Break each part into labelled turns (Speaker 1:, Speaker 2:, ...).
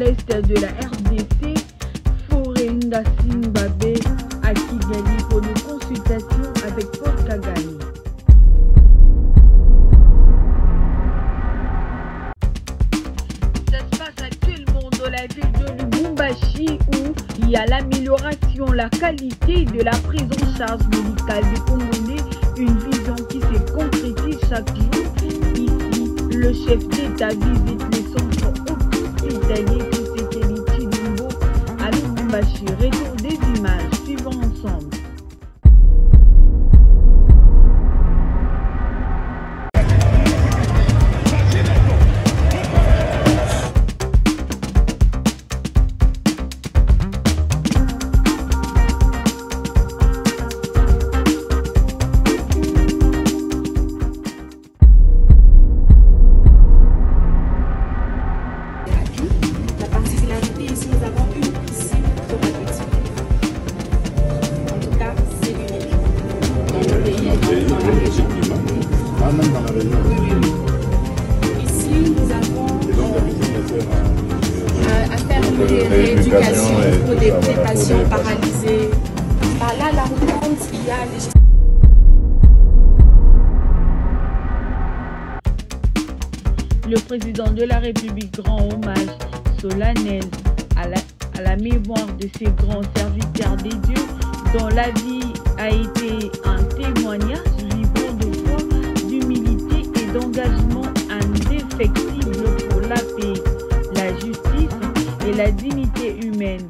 Speaker 1: l'est de la RDC, Fauré Ndasingbabe à Kigali pour une consultation avec Paul Kagame. Ça se passe actuellement dans la ville de Lubumbashi où il y a l'amélioration, la qualité de la prise en charge médicale des Congolais, une vision qui se concrétise chaque jour. Ici, le chef d'État visite les centres hospitaliers Tshisekedi Tshilombo à Lubumbashi. Retour des images, suivons ensemble.
Speaker 2: Ici, nous avons un terme de rééducation pour des patients paralysés. Par là, la route, il y a les...
Speaker 1: Le président de la République rend hommage solennel à la mémoire de ces grands serviteurs des dieux dont la vie a été un témoignage vivant de foi, d'humilité et d'engagement indéfectible pour la paix, la justice et la dignité humaine.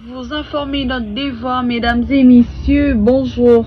Speaker 1: Vous informer notre devoir, mesdames et messieurs, bonjour.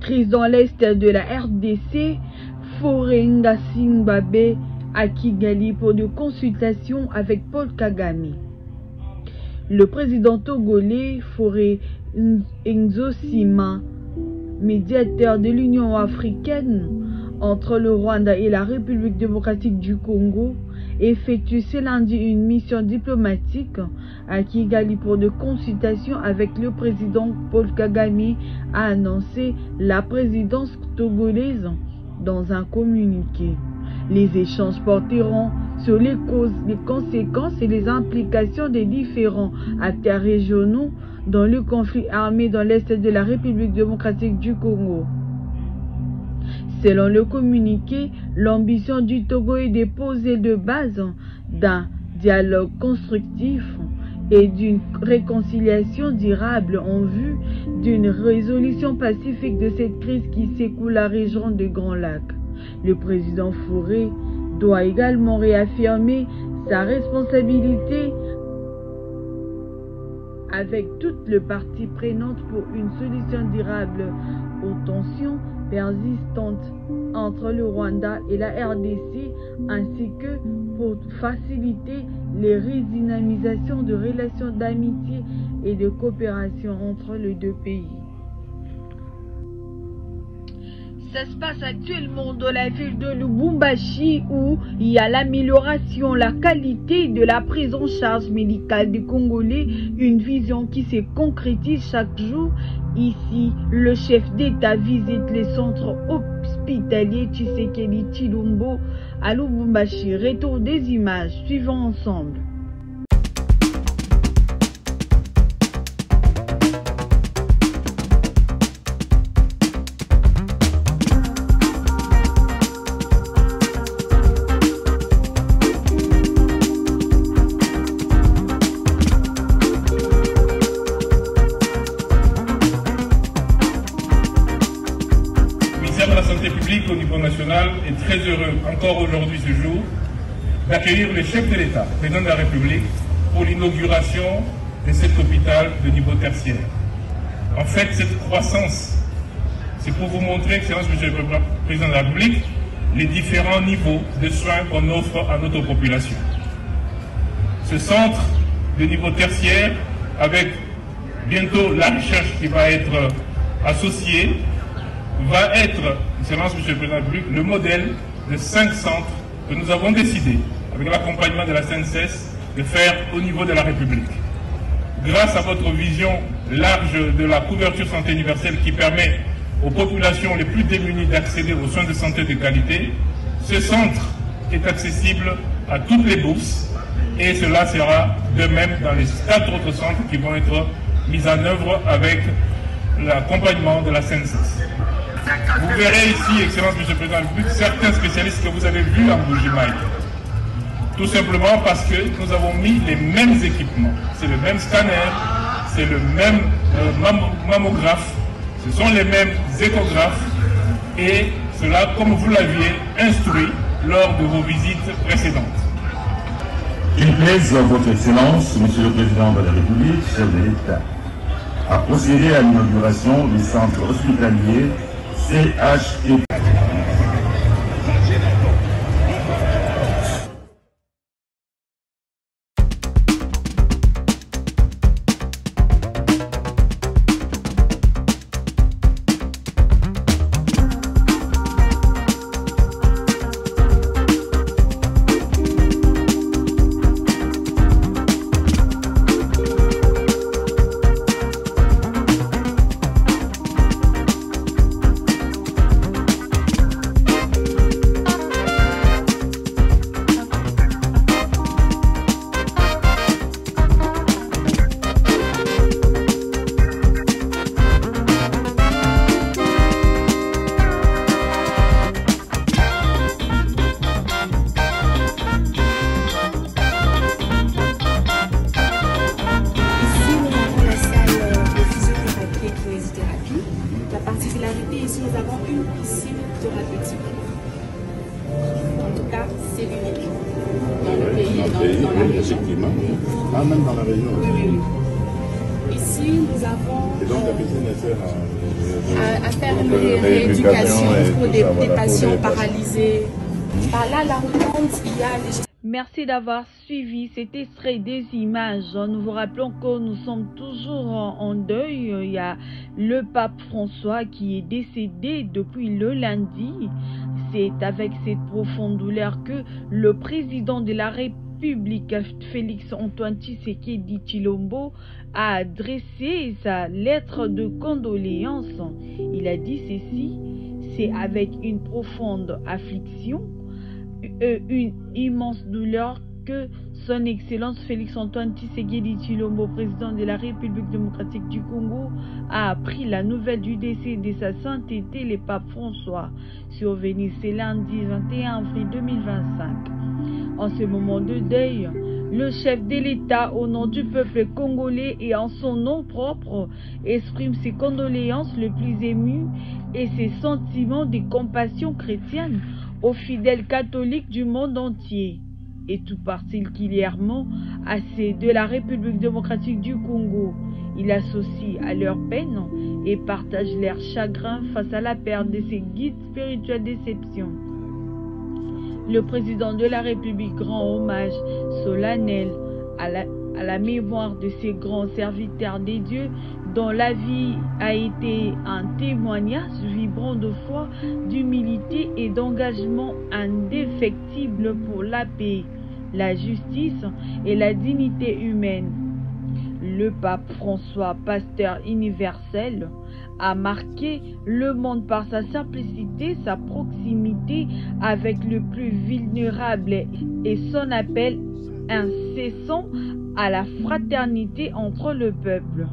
Speaker 1: Crise dans l'est de la RDC, Fauré Ndasingbabe à Kigali pour une consultation avec Paul Kagame. Le président togolais Fauré Nzosima, médiateur de l'Union africaine entre le Rwanda et la République démocratique du Congo, effectue ce lundi une mission diplomatique à Kigali pour de consultations avec le président Paul Kagame, a annoncé la présidence togolaise dans un communiqué. Les échanges porteront sur les causes, les conséquences et les implications des différents acteurs régionaux dans le conflit armé dans l'est de la République démocratique du Congo. Selon le communiqué, l'ambition du Togo est de poser les bases d'un dialogue constructif et d'une réconciliation durable en vue d'une résolution pacifique de cette crise qui secoue la région des Grands Lacs. Le président Fauré doit également réaffirmer sa responsabilité avec toutes les parties prenantes pour une solution durable aux tensions persistantes entre le Rwanda et la RDC, ainsi que pour faciliter les redynamisations de relations d'amitié et de coopération entre les deux pays. Ça se passe actuellement dans la ville de Lubumbashi où il y a l'amélioration, la qualité de la prise en charge médicale des Congolais, une vision qui se concrétise chaque jour. Ici, le chef d'État visite les centres hospitaliers Tshisekedi Tshilombo à Lubumbashi. Retour des images, suivons ensemble.
Speaker 3: Le ministère de la Santé publique au niveau national est très heureux, encore aujourd'hui ce jour, d'accueillir le chef de l'État, président de la République, pour l'inauguration de cet hôpital de niveau tertiaire. En fait, cette croissance, c'est pour vous montrer, Excellence Monsieur le Président de la République, les différents niveaux de soins qu'on offre à notre population. Ce centre de niveau tertiaire, avec bientôt la recherche qui va être associée, va être, Excellence Monsieur le Président de la République, le modèle de 5 centres que nous avons décidé, avec l'accompagnement de la CNCES, de faire au niveau de la République. Grâce à votre vision large de la couverture santé universelle qui permet aux populations les plus démunies d'accéder aux soins de santé de qualité, ce centre est accessible à toutes les bourses et cela sera de même dans les 4 autres centres qui vont être mis en œuvre avec l'accompagnement de la CNCES. Vous verrez ici, Excellence Monsieur le Président de la République, certains spécialistes que vous avez vus en Bujimaï. Tout simplement parce que nous avons mis les mêmes équipements. C'est le même scanner, c'est le même mammographe, ce sont les mêmes échographes et cela comme vous l'aviez instruit lors de vos visites précédentes.
Speaker 4: Il plaise à votre Excellence, Monsieur le Président de la République, chef de l'État, à procéder à l'inauguration du centre hospitalier CHE.
Speaker 2: Ici, nous avons une piscine thérapeutique. En tout cas, c'est l'unique dans le pays et dans la région.
Speaker 4: Ah, même dans la région.
Speaker 2: Oui. Ici, nous avons
Speaker 4: Et donc, la piscine
Speaker 2: à faire une rééducation pour des patients paralysés. Par là, la route, il y a les...
Speaker 1: Merci d'avoir suivi cet extrait des images. Nous vous rappelons que nous sommes toujours en deuil. Il y a le pape François qui est décédé depuis le lundi. C'est avec cette profonde douleur que le président de la République, Félix Antoine Tshisekedi Tshilombo, a adressé sa lettre de condoléances. Il a dit ceci: c'est avec une profonde affliction, une immense douleur que son Excellence Félix Antoine Tshisekedi Tshilombo, président de la République démocratique du Congo, a appris la nouvelle du décès de sa sainteté le pape François, survenu ce lundi 21 avril 2025. En ce moment de deuil, le chef de l'État, au nom du peuple congolais et en son nom propre, exprime ses condoléances les plus émues et ses sentiments de compassion chrétienne aux fidèles catholiques du monde entier, et tout particulièrement à ceux de la République démocratique du Congo. Il associe à leur peine et partage leur chagrin face à la perte de ses guides spirituels d'exception. Le président de la République rend hommage solennel à la mémoire de ces grands serviteurs des dieux dont la vie a été un témoignage vibrant de foi, d'humilité et d'engagement indéfectible pour la paix, la justice et la dignité humaine. Le pape François, pasteur universel, a marqué le monde par sa simplicité, sa proximité avec le plus vulnérable et son appel incessant à la fraternité entre le peuple.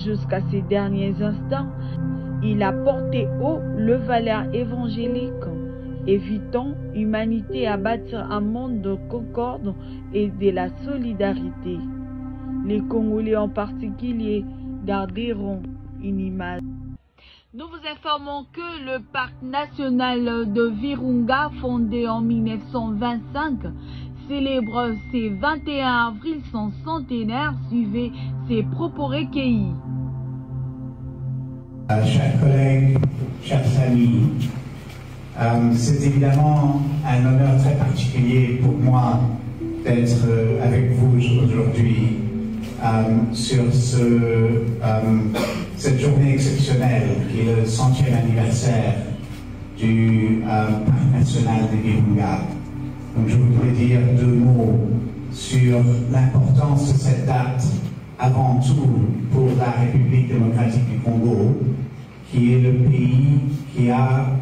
Speaker 1: Jusqu'à ces derniers instants, il a porté haut le valeur évangélique, évitant l'humanité à bâtir un monde de concorde et de la solidarité. Les Congolais en particulier garderont une image. Nous vous informons que le parc national de Virunga, fondé en 1925, célèbre ses 21 avril son centenaire. Suivez ses propos recueillis.
Speaker 5: Chers collègues, chers amis, c'est évidemment un honneur très particulier pour moi d'être avec vous aujourd'hui sur cette journée exceptionnelle qui est le 100e anniversaire du Parc national de Virunga. Donc je voudrais dire 2 mots sur l'importance de cette date avant tout pour la République démocratique du Congo, qui est le pays qui a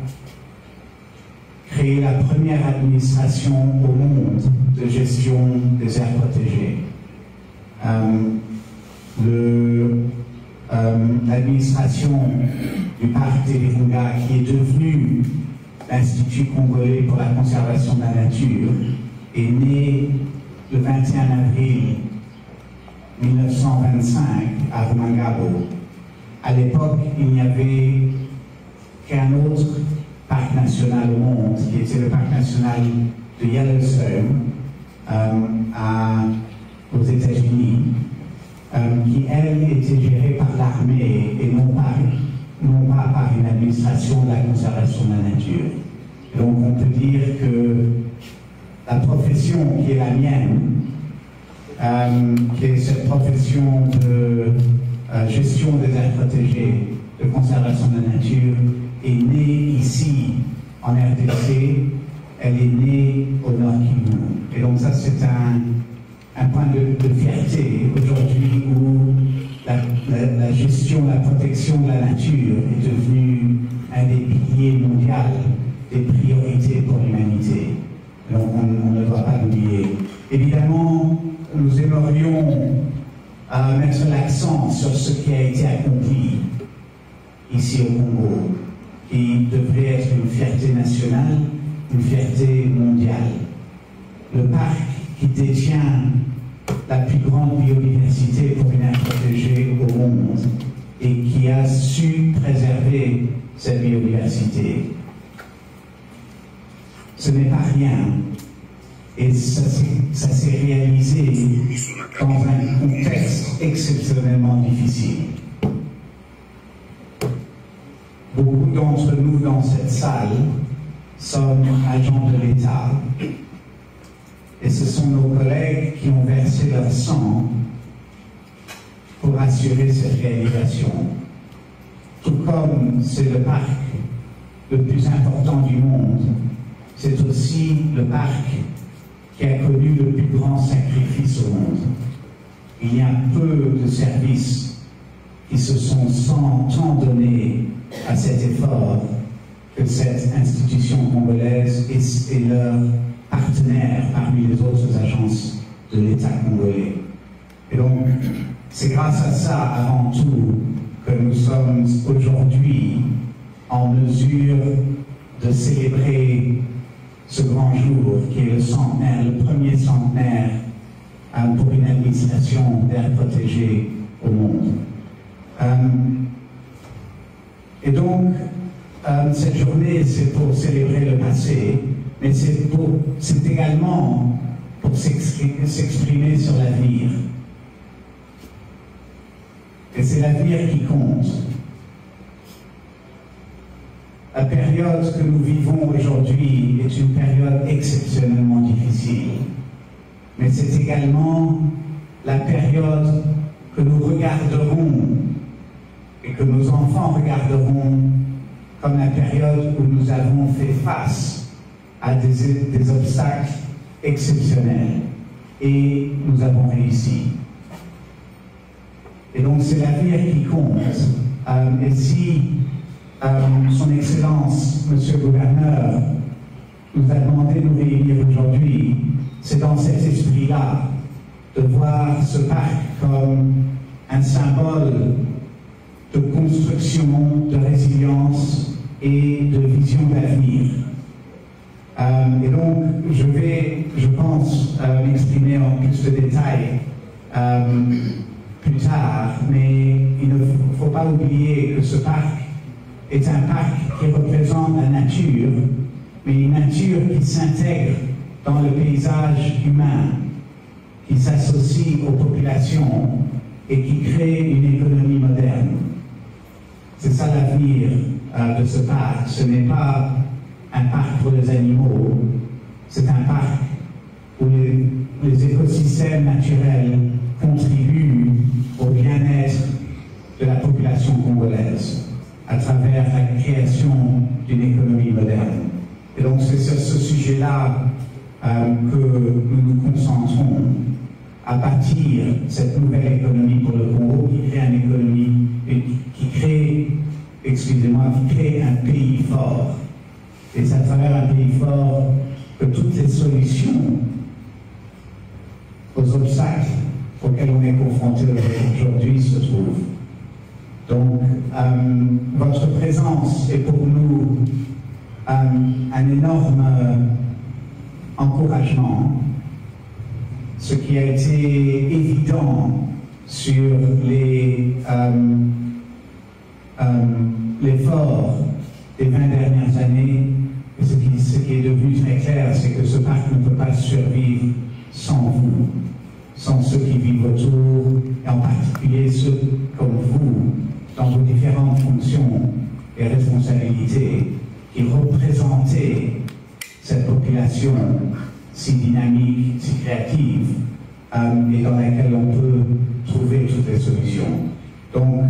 Speaker 5: créé la première administration au monde de gestion des aires protégées. L'administration du parc des Virunga, qui est devenu l'Institut congolais pour la conservation de la nature, est née le 21 avril 1925 à Rumangabo. À l'époque, il n'y avait qu'un autre parc national au monde, qui était le parc national de Yellowstone aux États-Unis, qui, elle, était gérée par l'armée et non pas par une administration de la conservation de la nature. Donc on peut dire que la profession qui est la mienne, qui est cette profession de gestion des aires protégées, de conservation de la nature, est née ici, en RDC. Elle est née au Nord Kivu. Et donc ça, c'est un point de fierté aujourd'hui où la gestion, la protection de la nature est devenue un des piliers mondiaux, des priorités pour l'humanité. Donc on ne doit pas l'oublier. Évidemment, nous aimerions mettre l'accent sur ce qui a été accompli ici au Congo, qui devrait être une fierté nationale, une fierté mondiale. Le parc qui détient la plus grande biodiversité pour une aire protégée au monde et qui a su préserver cette biodiversité. Ce n'est pas rien. Et ça s'est réalisé dans un contexte exceptionnellement difficile. Beaucoup d'entre nous dans cette salle sommes agents de l'État. Et ce sont nos collègues qui ont versé leur sang pour assurer cette réalisation. Tout comme c'est le parc le plus important du monde, c'est aussi le parc qui a connu le plus grand sacrifice au monde. Il y a peu de services qui se sont tant donnés à cet effort que cette institution congolaise et leurs partenaires parmi les autres agences de l'État congolais. Et donc, c'est grâce à ça, avant tout, que nous sommes aujourd'hui en mesure de célébrer ce grand jour qui est le centenaire, le premier centenaire pour une administration d'aires protégées au monde. Et donc, cette journée, c'est pour célébrer le passé, mais c'est également pour s'exprimer sur l'avenir. Et c'est l'avenir qui compte. La période que nous vivons aujourd'hui est une période exceptionnellement difficile, mais c'est également la période que nous regarderons et que nos enfants regarderont comme la période où nous avons fait face à des obstacles exceptionnels et nous avons réussi. Et donc c'est l'avenir qui compte. Et si Son Excellence, Monsieur le Gouverneur, nous a demandé de nous réunir aujourd'hui, c'est dans cet esprit-là de voir ce parc comme un symbole de construction, de résilience et de vision d'avenir. Et donc, je vais, je pense, m'exprimer en plus de détails plus tard, mais il ne faut pas oublier que ce parc est un parc qui représente la nature, mais une nature qui s'intègre dans le paysage humain, qui s'associe aux populations et qui crée une économie moderne. C'est ça l'avenir de ce parc. Ce n'est pas un parc pour les animaux, c'est un parc où les écosystèmes naturels contribuent au bien-être de la population congolaise à travers la création d'une économie moderne. Et donc c'est sur ce sujet-là que nous nous concentrons à bâtir cette nouvelle économie pour le Congo qui crée une économie, qui crée un pays fort. Et c'est à travers un pays fort que toutes les solutions aux obstacles auxquels on est confronté aujourd'hui se trouvent. Donc, votre présence est pour nous un énorme encouragement, ce qui a été évident sur l'effort des 20 dernières années. Et ce qui est devenu très clair, c'est que ce parc ne peut pas survivre sans vous, sans ceux qui vivent autour, et en particulier ceux comme vous, dans vos différentes fonctions et responsabilités, qui représentez cette population si dynamique, si créative, et dans laquelle on peut trouver toutes les solutions. Donc,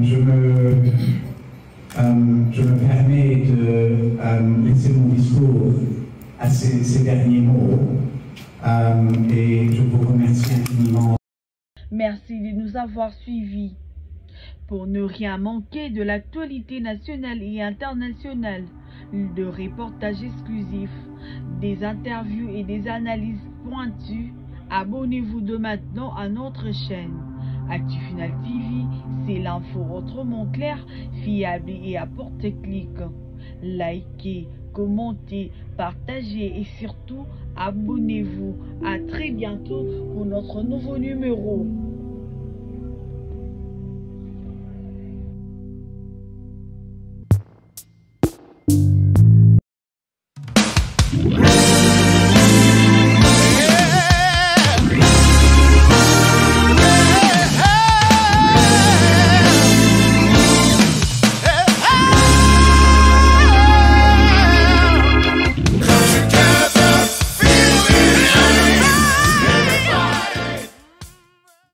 Speaker 5: je me permets de laisser mon discours à ces derniers mots, et je vous remercie infiniment.
Speaker 1: Merci de nous avoir suivis. Pour ne rien manquer de l'actualité nationale et internationale, de reportages exclusifs, des interviews et des analyses pointues, abonnez-vous de maintenant à notre chaîne. ActuFinal TV, c'est l'info autrement claire, fiable et à porte-clic. Likez, commentez, partagez et surtout abonnez-vous. À très bientôt pour notre nouveau numéro.